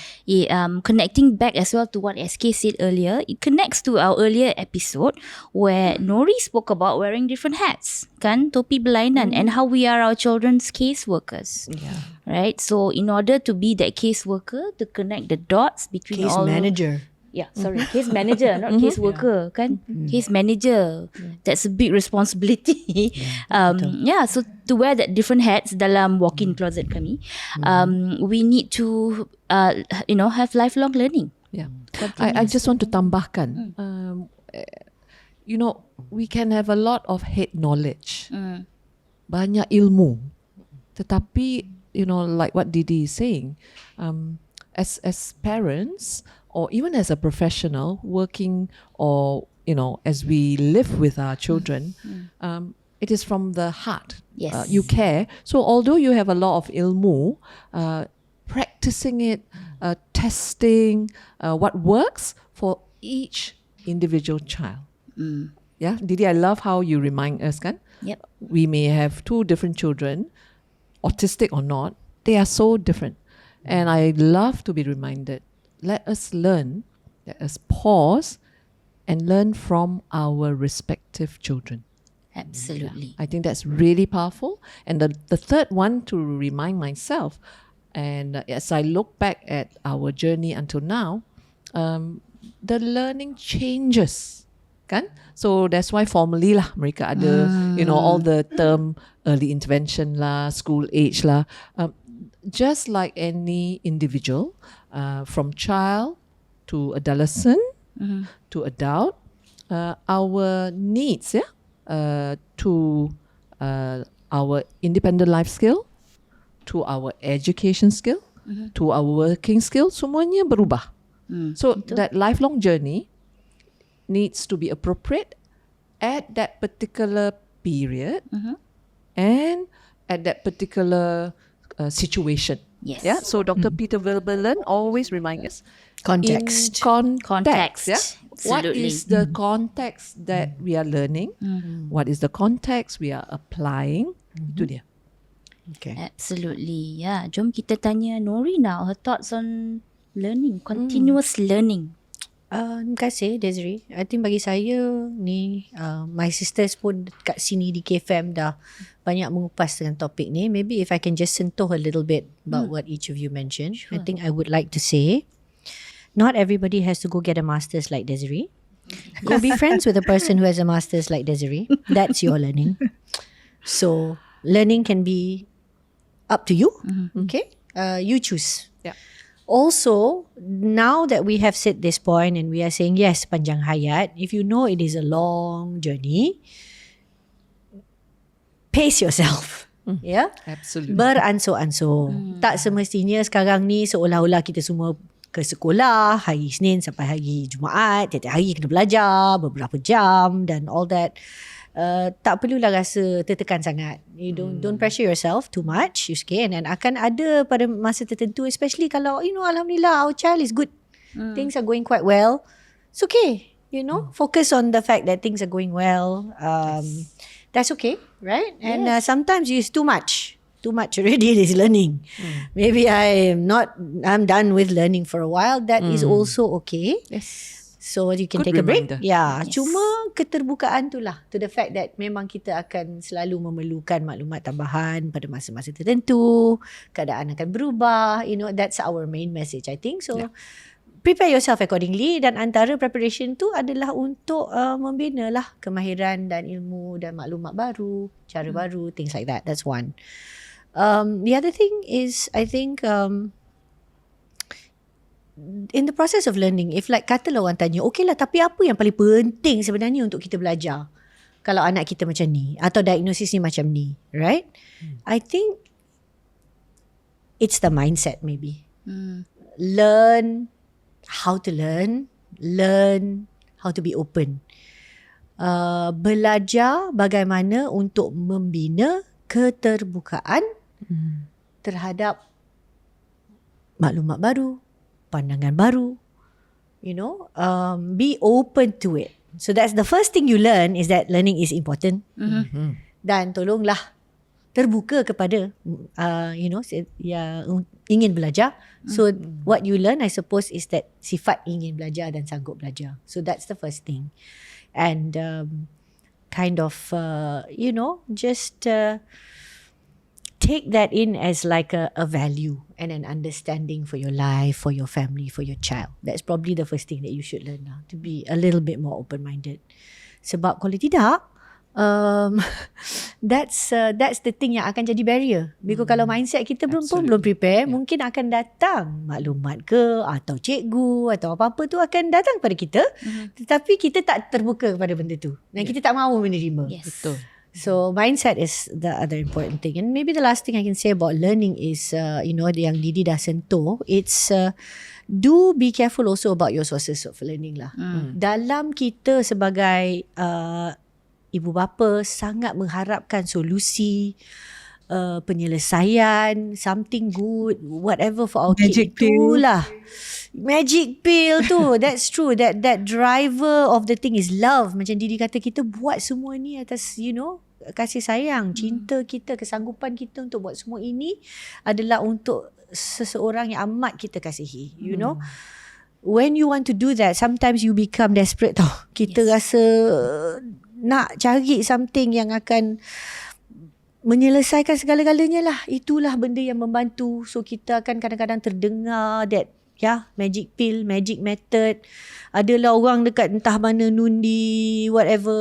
connecting back as well to what SK said earlier, it connects to our earlier episode where Nori spoke about wearing different hats, kan? Topi berlainan, and how we are our children's caseworkers. Yeah. Right? So in order to be that caseworker, to connect the dots between Case all... manager. Yeah, sorry. Case manager, not case worker, kan? Case manager. That's a big responsibility. So to wear that different hats dalam walk-in closet kami, we need to, have lifelong learning. Yeah. I just want to tambahkan. We can have a lot of head knowledge. Banyak ilmu. Tetapi, like what Didi is saying, as parents or even as a professional working, or as we live with our children, it is from the heart. Yes. You care. So although you have a lot of ilmu, practicing it, testing what works for each individual child. Yeah, Didi, I love how you remind us, kan? Yep. We may have two different children, autistic or not, they are so different. And I love to be reminded, let us learn, let us pause and learn from our respective children. Absolutely. I think that's really powerful. And the third one, to remind myself, and as I look back at our journey until now, the learning changes, kan? So that's why formally lah mereka ada, all the term early intervention lah, school age lah. Just like any individual, from child to adolescent to adult, our needs, to our independent life skill, to our education skill, to our working skill, semuanya berubah. So that lifelong journey needs to be appropriate at that particular period and at that particular situation. Yes. Yeah. So Dr. Peter Wilberlen always reminds us Context. in Context. Yeah. What Absolutely. is the context that we are learning? What is the context we are applying? Itu dia. Okay. Absolutely. Yeah. Jom kita tanya Nori now, her thoughts on learning, continuous learning. Terima kasih Desiree. I think bagi saya ni, my sisters pun kat sini di KFam dah banyak mengupas dengan topik ni. Maybe if I can just sentuh a little bit about what each of you mentioned. Sure. I think I would like to say, not everybody has to go get a master's like Desiree. Go be friends with a person who has a master's like Desiree. That's your learning. So learning can be up to you. Okay, you choose. Yeah. Also, now that we have set this point and we are saying yes, panjang hayat, if you know it is a long journey, pace yourself. Yeah. Absolutely. Beransur-ansur. Tak semestinya sekarang ni seolah-olah kita semua ke sekolah hari Isnin sampai hari Jumaat, tiap-tiap hari kena belajar beberapa jam dan all that. Tak perlulah rasa tertekan sangat. You don't pressure yourself too much, okay? And akan ada pada masa tertentu, especially kalau alhamdulillah our child is good, things are going quite well. It's okay, focus on the fact that things are going well. That's okay, right? And sometimes it's too much already. It is learning. Maybe I'm done with learning for a while. That is also okay. Yes. So you can Good take a break. reminder. Yeah, Yes. cuma keterbukaan tu lah, to the fact that memang kita akan selalu memerlukan maklumat tambahan pada masa-masa tertentu, keadaan akan berubah, that's our main message, I think. So prepare yourself accordingly, dan antara preparation tu adalah untuk membina lah kemahiran dan ilmu dan maklumat baru, cara baru, things like that. That's one. The other thing is, I think in the process of learning, if like katalah orang tanya, okay lah, tapi apa yang paling penting sebenarnya untuk kita belajar kalau anak kita macam ni, atau diagnosis ni macam ni, right? I think it's the mindset maybe. Learn how to learn how to be open. Belajar bagaimana untuk membina keterbukaan terhadap maklumat baru, pandangan baru, be open to it. So that's the first thing you learn, is that learning is important. Dan tolonglah terbuka kepada ingin belajar. So what you learn, I suppose, is that sifat ingin belajar dan sanggup belajar. So that's the first thing. And just take that in as like a value and an understanding for your life, for your family, for your child. That's probably the first thing that you should learn now, to be a little bit more open-minded. Sebab kalau tidak, that's the thing yang akan jadi barrier. Because kalau mindset kita belum prepare, mungkin akan datang maklumat ke atau cikgu atau apa-apa tu akan datang pada kita, tetapi kita tak terbuka kepada benda tu dan kita tak mahu menerima. Yes. Betul. So mindset is the other important thing. And maybe the last thing I can say about learning is yang Didi dah sentuh, it's do be careful also about your sources of learning lah. Dalam kita sebagai ibu bapa sangat mengharapkan solusi, penyelesaian, something good, whatever for our Magic kid, itulah magic pill tu. That's true. That driver of the thing is love. Macam Didi kata, kita buat semua ni atas kasih sayang, cinta kita, kesanggupan kita untuk buat semua ini adalah untuk seseorang yang amat kita kasihi. You know, when you want to do that, sometimes you become desperate tau. Kita rasa nak cari something yang akan menyelesaikan segala-galanya lah. Itulah benda yang membantu. So kita akan kadang-kadang terdengar that magic pill, magic method. Adalah orang dekat entah mana Nundi, whatever,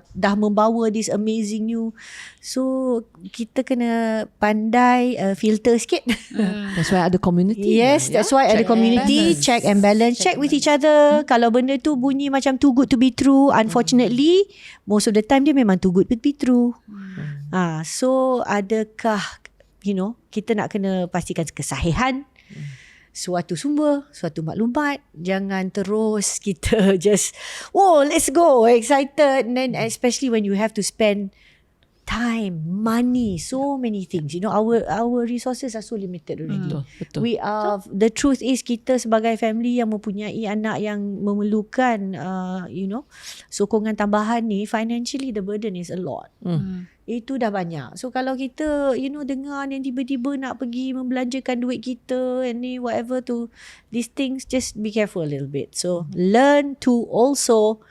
dah membawa this amazing new. So kita kena pandai filter sikit. That's why ada community. Yes, that's why ada community. Check and balance. Check with each other. Kalau benda tu bunyi macam too good to be true, unfortunately, most of the time dia memang too good to be true. So adakah kita nak kena pastikan kesahihan suatu sumber, suatu maklumat. Jangan terus kita just let's go, excited. And then especially when you have to spend time, money, so many things. Our resources are so limited already. Betul. We are, the truth is, kita sebagai family yang mempunyai anak yang memerlukan sokongan tambahan ni, financially the burden is a lot. Itu dah banyak. So kalau kita dengar yang tiba-tiba nak pergi membelanjakan duit kita and ni whatever to these things, just be careful a little bit. So learn to also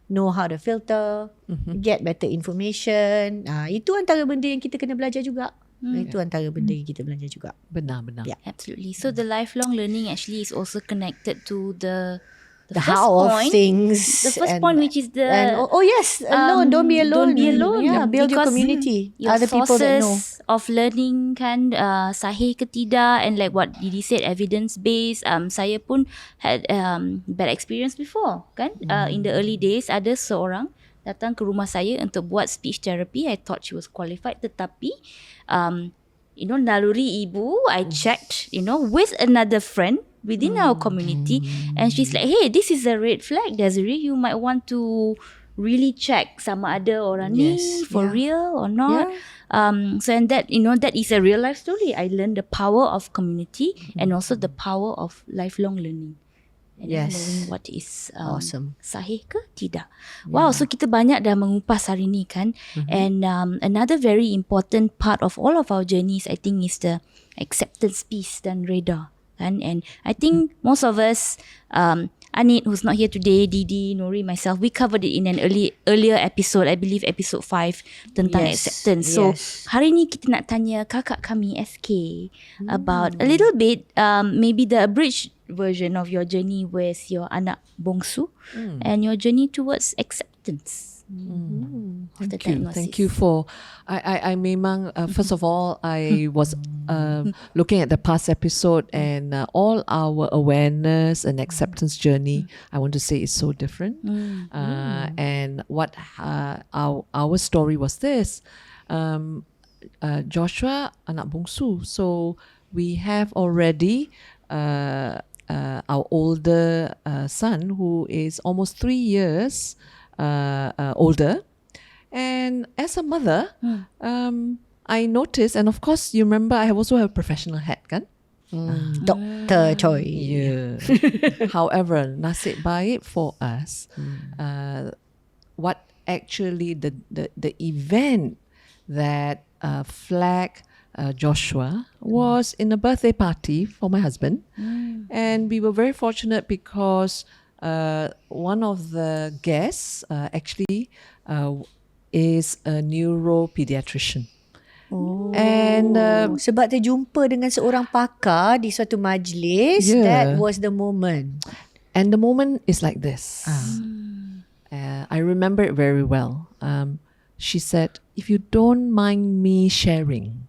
know how to filter, get better information. Itu antara benda yang kita kena belajar juga. Itu antara benda yang kita belajar juga. Benar. Yeah. Absolutely. So the lifelong learning actually is also connected to the first how of point, things. The first point, which is the yes, alone. Don't be alone. Don't be alone. Yeah, build your Because community. your Other people that know. sources of learning kan sahih ke tidak, and like what Didi said, evidence based. Saya pun had bad experience before kan. In the early days, ada seorang datang ke rumah saya untuk buat speech therapy. I thought she was qualified, tetapi naluri ibu, I checked with another friend within our community, and she's like, hey, this is a red flag, Desiree, you might want to really check sama ada orang ni for real or not. So and that that is a real life story. I learned the power of community and also the power of lifelong learning. And knowing what is awesome, sahih ke tidak. Wow, so kita banyak dah mengupas hari ni kan. And another very important part of all of our journeys, I think, is the acceptance piece dan reda. And I think most of us, Anit, who's not here today, Didi, Nori, myself, we covered it in an earlier episode, I believe episode 5, tentang acceptance. So hari ni kita nak tanya kakak kami SK about a little bit, maybe the abridged version of your journey with your anak bongsu and your journey towards acceptance. Thank you for I memang first of all I was looking at the past episode, and all our awareness and acceptance journey, I want to say, is so different. And what our story was this, Joshua anak bongsu, so we have already our older son, who is almost 3 years older, and as a mother, I noticed, and of course you remember I also have a professional hat kan. Dr. Choi. Yeah. However, nasib baik for us, what actually the event that flag Joshua was in a birthday party for my husband. And we were very fortunate because one of the guests actually is a neuropediatrician. And sebab terjumpa dengan seorang pakar di suatu majlis, Yeah. that was the moment. And the moment is like this. I remember it very well. She said, if you don't mind me sharing,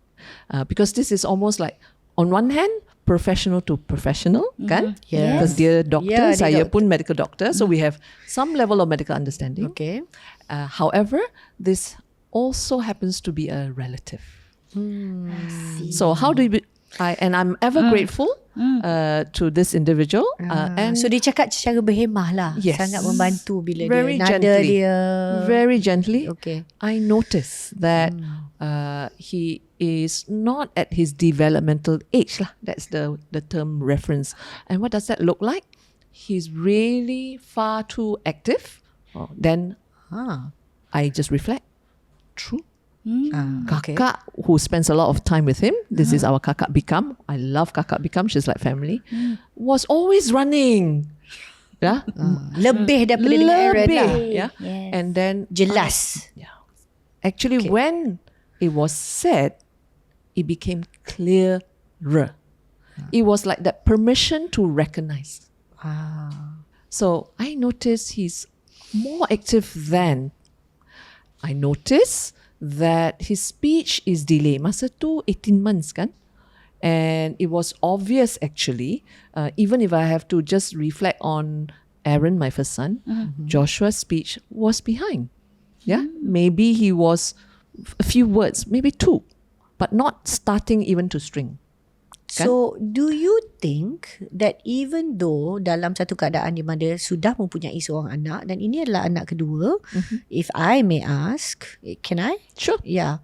because this is almost like, on one hand, professional to professional, kan? Yes. Because dia doctor, Yeah, dia saya doctor. pun medical doctor, so we have some level of medical understanding. Okay. However, this also happens to be a relative. So how do we, and I'm ever grateful to this individual. And So dia cakap secara berhemah lah. Yes. Sangat membantu bila very dia nada gently, dia. very gently. Okay. I noticed that he is not at his developmental age lah. That's the term reference. And what does that look like? He's really far too active. Then I just reflect. True. Okay. Kakak, who spends a lot of time with him, this is our kakak Bikam. I love kakak Bikam. She's like family. Was always running. Yeah. Lebih daripada dengan Aaron lah. Yeah. Yes. And then Jelas. actually when it was said, it became clearer. It was like that permission to recognize. So I noticed he's more active than. I noticed that his speech is delayed. Masa tu 18 months kan? And it was obvious actually, even if I have to just reflect on Aaron, my first son, Joshua's speech was behind. Yeah, maybe he was a few words, maybe two, but not starting even to string. So, do you think that even though dalam satu keadaan di mana sudah mempunyai seorang anak dan ini adalah anak kedua, if I may ask, can I? Sure. Yeah.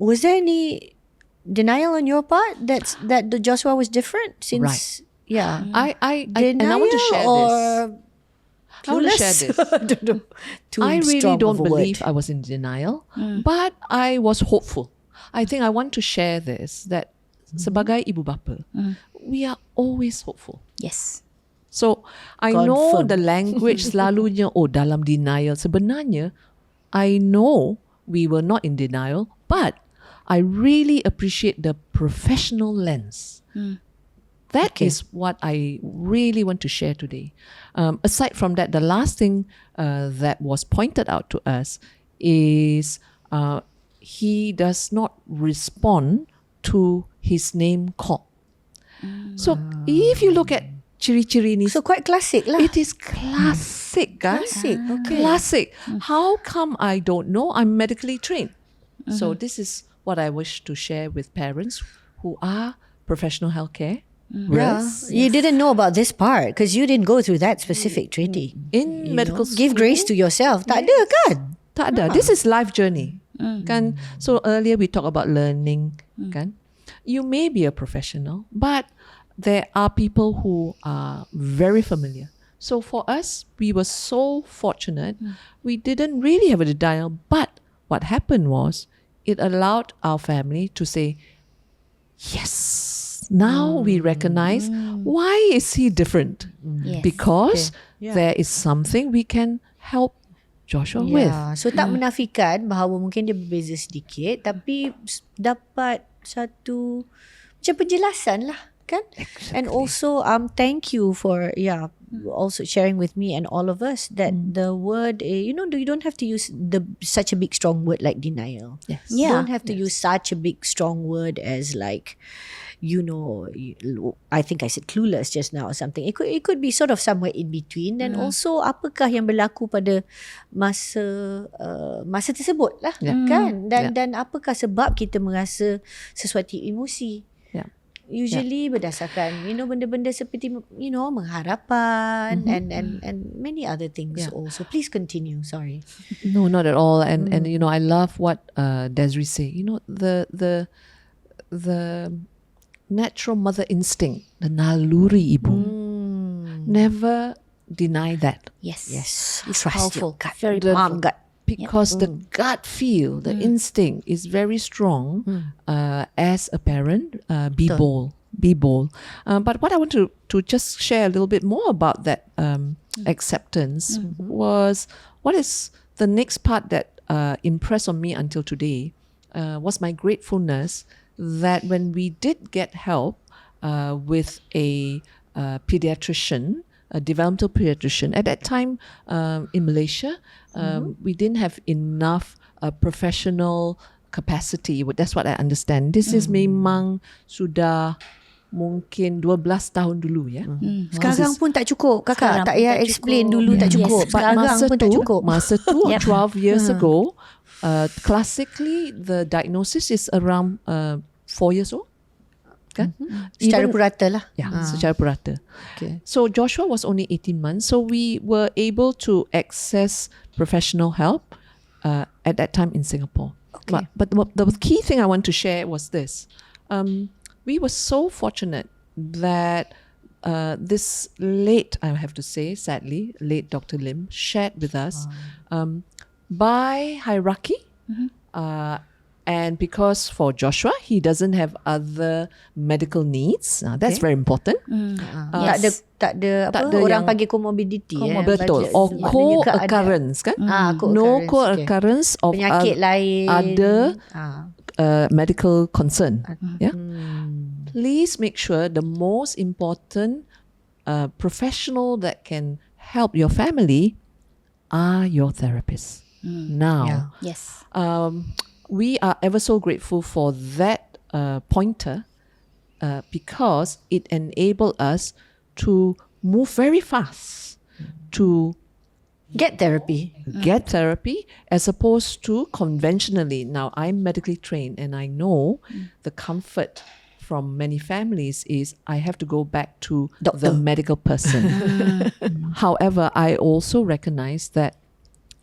Was there any denial on your part that the Joshua was different since? Right. Yeah. I and I want to share or this. I want to share this. I don't know. Too I really strong don't of a word. believe I was in denial, but I was hopeful. I think I want to share this, that sebagai ibu bapa, we are always hopeful. Yes. So I know Confirm. the language selalunya dalam denial. Sebenarnya I know we were not in denial, but I really appreciate the professional lens. That is what I really want to share today. Aside from that, the last thing that was pointed out to us is he does not respond to his name call. So if you look at ciri-ciri ni, So quite classic lah. it is classic, guys. Classic, okay. Classic. How come I don't know? I'm medically trained. So this is what I wish to share with parents who are professional healthcare. Yeah. You didn't know about this part because you didn't go through that specific training. In medical school. Give grace to yourself. Tak ada kan? Tak ada. This is life journey. Kan? So earlier we talked about learning. Kan? You may be a professional, but there are people who are very familiar. So for us, we were so fortunate. We didn't really have a denial, but what happened was it allowed our family to say, yes, now we recognize why is he different? Yes. Because Yeah. there is something we can help Joshua with. Yeah. So tak menafikan bahawa mungkin dia berbeza sedikit tapi dapat satu macam penjelasan lah kan? And also thank you for also sharing with me and all of us that the word you don't have to use such a big strong word like denial. Yes. You Yeah. don't have to use such a big strong word as like I think I said clueless just now or something. It could be sort of somewhere in between. And also apakah yang berlaku pada masa tersebut lah kan? Dan apakah sebab kita merasa sesuatu emosi? Yeah. Usually berdasarkan benda-benda seperti mengharapan and many other things also. Please continue. Sorry. No, not at all. And I love what Desiree say. The natural mother instinct, the naluri ibu. Never deny that. Yes. Yes. It's Trust powerful. your gut. Very The powerful. Gut. because the gut feel, the instinct is very strong as a parent. Be bold. Be bold. But what I want to just share a little bit more about that acceptance was what is the next part that impressed on me until today was my gratefulness that when we did get help with a pediatrician, a developmental pediatrician. At that time in Malaysia, we didn't have enough professional capacity. That's what I understand. This is memang sudah mungkin 12 tahun dulu ya. Sekarang pun tak cukup. Kakak Sekarang tak pun payah tak explain cukup. dulu tak Yes. cukup. But Sekarang pun tak cukup. masa tu Yep. 12 years ago, classically the diagnosis is around 4 years old. Kan? Secara purata lah. Yeah, secara purata. Okay. So Joshua was only 18 months. So we were able to access professional help at that time in Singapore. Okay. But the key thing I want to share was this. We were so fortunate that this late, I have to say, sadly, late Dr. Lim shared with us by hierarchy. And because for Joshua, he doesn't have other medical needs. That's very important. Tak ada apa tak ada orang yang panggil comorbidity. Betul. Budget. Or Maknanya co-occurrence kan? No co-occurrence, co-occurrence of penyakit lain. other medical concern. Yeah. Please make sure the most important professional that can help your family are your therapists. Now, Yes. we are ever so grateful for that pointer because it enabled us to move very fast to Get therapy. get therapy as opposed to conventionally. Now, I'm medically trained and I know the comfort from many families is I have to go back to the medical person. However, I also recognize that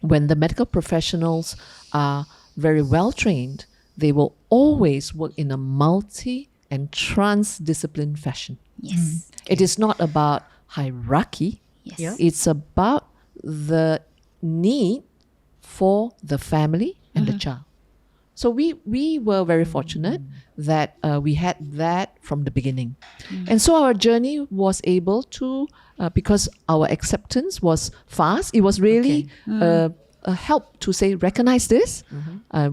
when the medical professionals are very well trained, they will always work in a multi and transdiscipline fashion. Yes. It is not about hierarchy. Yes. Yeah. It's about the need for the family and the child. So we were very fortunate that we had that from the beginning. And so our journey was able to, because our acceptance was fast, it was really a help to say, recognize this.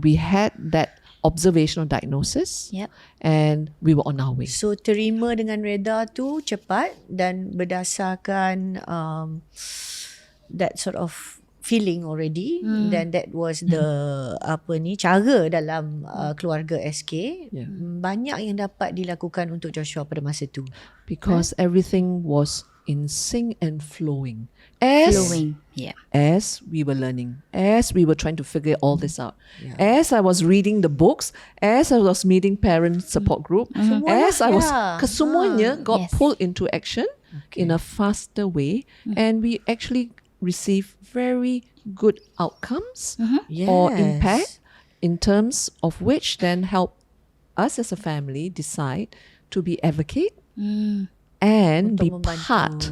We had that observational diagnosis Yep. and we were on our way. So terima dengan reda tu cepat dan berdasarkan that sort of feeling already, then that was the cara dalam keluarga SK. Yeah. Banyak yang dapat dilakukan untuk Joshua pada masa tu. Because everything was in sync and flowing. Flowing. Yeah. As we were learning, as we were trying to figure all this out, as I was reading the books, as I was meeting parent support group, as I was, kesemuanya got Yes. pulled into action in a faster way, and we actually received very good outcomes or impact in terms of which then help us as a family decide to be advocate and be Untuk membantu part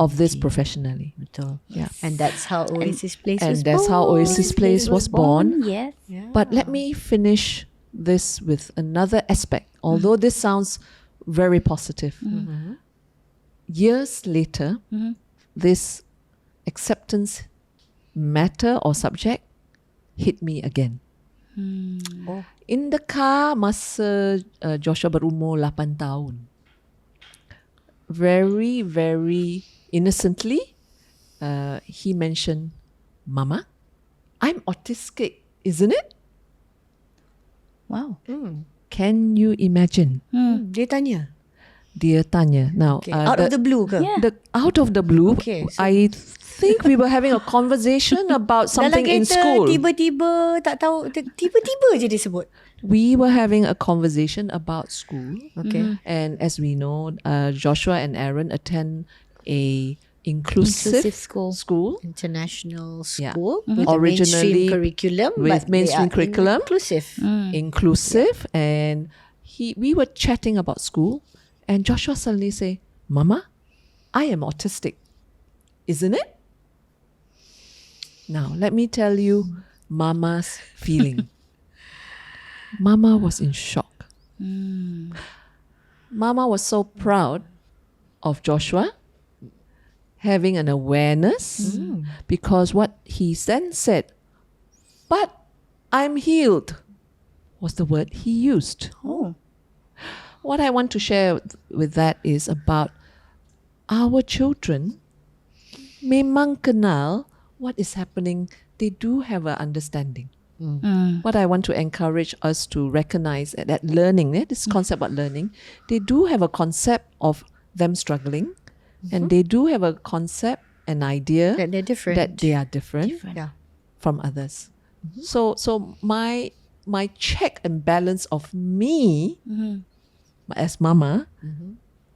of this community. professionally. Betul. Yeah. And that's how Oasis Place And was that's born. how Oasis Place was born. Yes. Yeah. But let me finish this with another aspect. Although this sounds very positive, years later, this acceptance matter or subject hit me again. In the car masa Joshua berumur 8 tahun. Very, very innocently, he mentioned, "Mama, I'm autistic, isn't it?" Wow. Can you imagine? Dia tanya. Dia tanya. Now, Okay. Out of the blue ke? Yeah. out of the blue, Okay, so- I think we were having a conversation about something Dalam in kereta school. tiba-tiba tak tahu, tiba-tiba je dia sebut. We were having a conversation about school. Okay. And as we know, Joshua and Aaron attend a inclusive school. International Yeah. school with a Originally mainstream curriculum, with but mainstream they are curriculum. inclusive. Inclusive, and we were chatting about school, and Joshua suddenly say, "Mama, I am autistic, isn't it?" Now let me tell you Mama's feeling. Mama was in shock. Mama was so proud of Joshua having an awareness because what he then said, but I'm healed, was the word he used. Oh. What I want to share with that is about our children memang kenal what is happening. They do have an understanding. What I want to encourage us to recognize that learning, this concept about learning, they do have a concept of them struggling, and they do have a concept, an idea That they're different. that they are different Yeah. from others. So my check and balance of me as mama,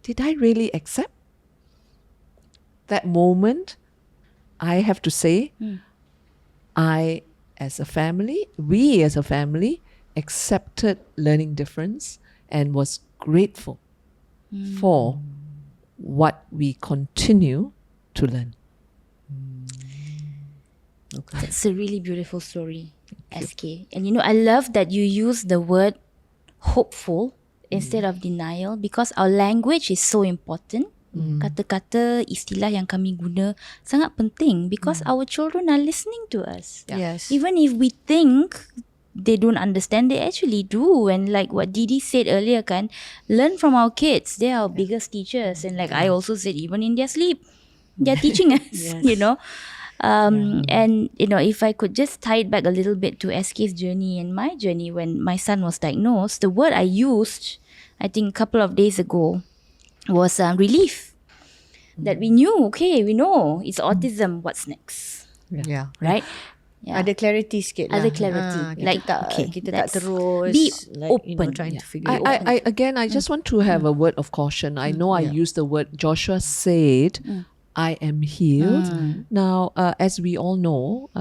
did I really accept that moment? I have to say, we as a family accepted learning difference and was grateful for what we continue to learn. That's a really beautiful story, SK. And I love that you use the word hopeful instead of denial, because our language is so important. Kata-kata, istilah yang kami guna sangat penting because our children are listening to us. Yes. Even if we think they don't understand, they actually do. And like what Didi said earlier, learn from our kids. They are our biggest teachers. And like I also said, even in their sleep, they're teaching us, And if I could just tie it back a little bit to SK's journey and my journey when my son was diagnosed, the word I used, I think a couple of days ago, was relief. That we knew, we know it's autism. What's next? Yeah. Right? Yeah. Ada clarity sikit lah. Ada clarity. Kita tak terus be open. trying to figure it out. I just want to have a word of caution. I know I used the word, Joshua said, I am healed. Now, as we all know,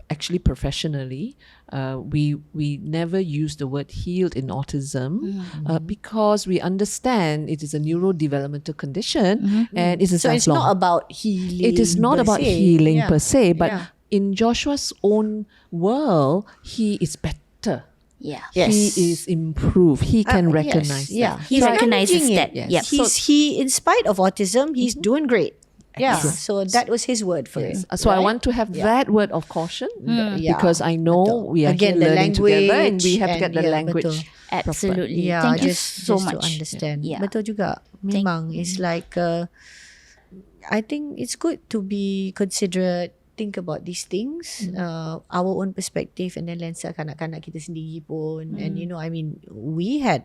actually professionally, we never use the word healed in autism because we understand it is a neurodevelopmental condition and it is So it's lifelong. not about healing. It is not per about se. healing Yeah. per se, but Yeah. in Joshua's own world, he is better. Yeah. Yes. He is improved. He can Yes, recognize yeah. that. He He's recognizes acknowledging that. it. Yep. He in spite of autism, he's doing great. Yeah. So that was his word for it. So I want to have that word of caution Yeah. because I know we are Again, here the learning together and language we have to and- get the yeah, language. betul. Absolutely. Yeah, Thank you just so to much. understand. Yeah. Betul juga. Memang it's like I think it's good to be considerate, think about these things, our own perspective, and then lensa kanak-kanak kita sendiri pun. And we had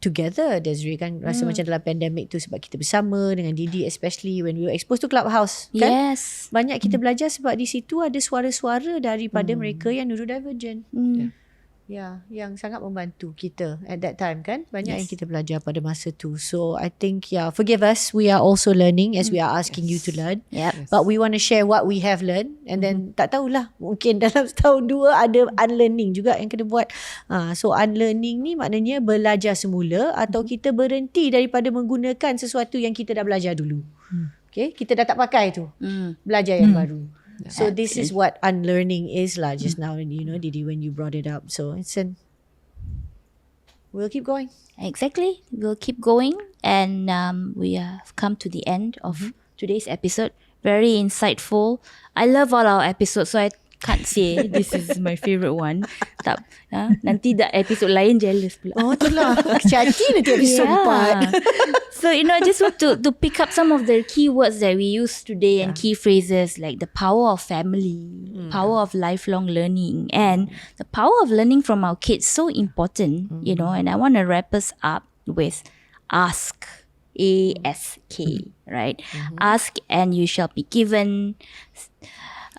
together, Desiree, kan rasa macam dalam pandemic tu sebab kita bersama dengan Didi, especially when we were exposed to Clubhouse, kan? Yes. Banyak kita belajar sebab di situ ada suara-suara daripada mereka yang neurodivergent. Ya, yang sangat membantu kita at that time, kan? Banyak yang kita belajar pada masa tu. So I think, forgive us, we are also learning as we are asking you to learn. Yep. But we want to share what we have learned, and then tak tahulah, mungkin dalam setahun dua ada unlearning juga yang kena buat. So unlearning ni maknanya belajar semula atau kita berhenti daripada menggunakan sesuatu yang kita dah belajar dulu. Okay, kita dah tak pakai tu. Belajar yang baru. So this is what unlearning is lah. Just now, Didi, when you brought it up. So we'll keep going. Exactly. We'll keep going. And we have come to the end of today's episode. Very insightful. I love all our episodes, so I can't say this is my favourite one. Tak, nanti dah episode lain jealous pula. Oh, itulah. Kecil nanti episode 4. So, I just want to pick up some of the key words that we use today and key phrases like the power of family, power of lifelong learning, and the power of learning from our kids. So important, and I want to wrap us up with ask. A-S-K, right? Ask and you shall be given.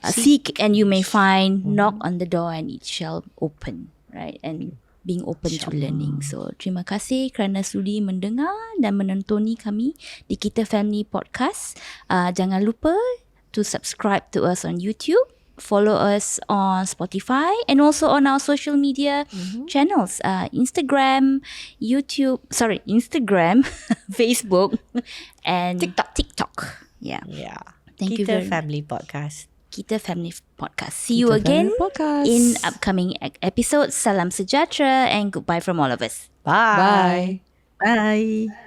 Seek and you may find. Knock on the door and it shall open, right? And being open to learning. So, terima kasih kerana sudi mendengar dan menonton kami di Kita Family Podcast. Jangan lupa to subscribe to us on YouTube, follow us on Spotify, and also on our social media channels, Instagram, Facebook, and TikTok. Yeah. Yeah. Thank you Kita very much. Family Podcast. Kita Family Podcast. See you Kita again Family Podcast. in upcoming episodes. Salam sejahtera and goodbye from all of us. Bye. Bye.